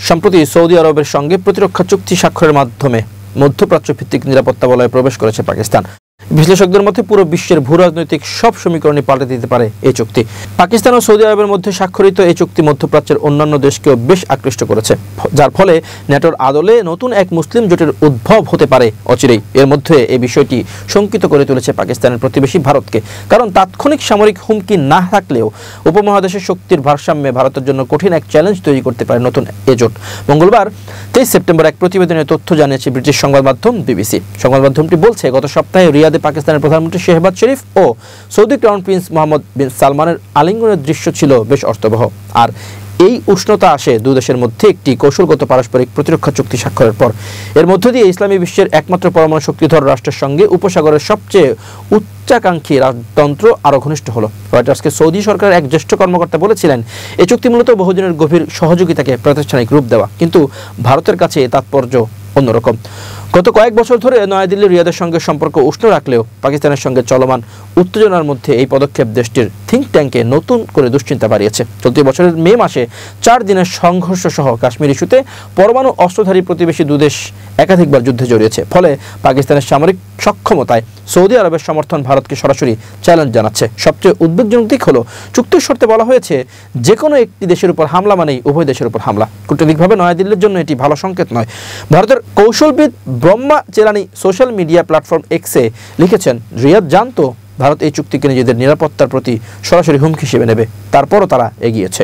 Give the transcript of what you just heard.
সম্প্রতি সৌদি আরবের সঙ্গে প্রতিরক্ষা চুক্তি স্বাক্ষরের মাধ্যমে মধ্যপ্রাচ্য ভিত্তিক নিরাপত্তা বলয়ে প্রবেশ করেছে পাকিস্তান। বিশ্লেষকদের মধ্যে পুরো বিশ্বের ভূরাজনৈতিক সব সমীকরণই পাল্টে দিতে পারে এই চুক্তি। পাকিস্তান ও সৌদি আরবের মধ্যে স্বাক্ষরিত এই চুক্তি মধ্যপ্রাচ্যের অন্যান্য দেশকেও বেশ আকৃষ্ট করেছে, যার ফলে ন্যাটোর আদলে নতুন এক মুসলিম জোটের উদ্ভব হতে পারে অচিরেই। এর মধ্যে এই বিষয়টি শঙ্কিত করে তুলেছে পাকিস্তানের প্রতিবেশী ভারতকে, কারণ তাৎক্ষণিক সামরিক হুমকি না থাকলেও উপমহাদেশের শক্তির ভারসাম্যে ভারতের জন্য কঠিন এক চ্যালেঞ্জ তৈরি করতে পারে নতুন এ জোট। মঙ্গলবার 23 সেপ্টেম্বর এক প্রতিবেদনে তথ্য জানিয়েছে ব্রিটিশ সংবাদ মাধ্যম বিবিসি। সংবাদ মাধ্যমটি বলছে, গত সপ্তাহে রিয়াদে পাকিস্তানের প্রধানমন্ত্রী শেহবাজ শরীফ ও সৌদি ক্রাউন প্রিন্স মোহাম্মদ বিন সালমানের আলিঙ্গনের দৃশ্য ছিল বেশ অর্থবহ। আর এই উষ্ণতা আসে দুই দেশের মধ্যে একটি কৌশলগত পারস্পরিক প্রতিরক্ষা চুক্তি স্বাক্ষরের পর। এর মধ্য দিয়ে ইসলামী বিশ্বের একমাত্র পরমাণু শক্তিধর রাষ্ট্রের সঙ্গে উপসাগরের সবচেয়ে উচ্চাকাঙ্ক্ষী রাজতন্ত্র আরও ঘনিষ্ঠ হলো। রয়টার্সকে সৌদি সরকারের এক জ্যেষ্ঠ কর্মকর্তা বলেছিলেন, এই চুক্তি মূলত বহুদিনের গভীর সহযোগিতাকে প্রাতিষ্ঠানিক রূপ দেওয়া, কিন্তু ভারতের কাছে এ তাৎপর্য অন্যরকম। গত কয়েক বছর ধরে নয়াদিল্লি রিয়াদের সঙ্গে সম্পর্ক উষ্ণ রাখলেও পাকিস্তানের সঙ্গে চলমান উত্তেজনার মধ্যে এই পদক্ষেপ দেশটির থিঙ্ক ট্যাঙ্কে নতুন করে দুশ্চিন্তা বাড়িয়েছে। চলতি বছরের মে মাসে 4 দিনের সংঘর্ষ সহ কাশ্মীর ইস্যুতে পরমাণু অস্ত্রধারী প্রতিবেশী দুদেশ একাধিকবার যুদ্ধে জড়িয়েছে। ফলে পাকিস্তানের সামরিক সক্ষমতায় সৌদি আরবের সমর্থন ভারতকে সরাসরি চ্যালেঞ্জ জানাচ্ছে। সবচেয়ে উদ্বেগজনক দিক হলো, চুক্তির শর্তে বলা হয়েছে যে কোনো একটি দেশের উপর হামলা মানেই উভয় দেশের উপর হামলা। কূটনৈতিকভাবে নয়াদিল্লির জন্য এটি ভালো সংকেত নয়। ভারতের কৌশলবিদ ব্রহ্মা চেরানি সোশ্যাল মিডিয়া প্ল্যাটফর্ম এক্সে লিখেছেন, রিয়াদ জানতো ভারত এই চুক্তিকে নিজেদের নিরাপত্তার প্রতি সরাসরি হুমকি হিসেবে নেবে, তারপরও তারা এগিয়েছে।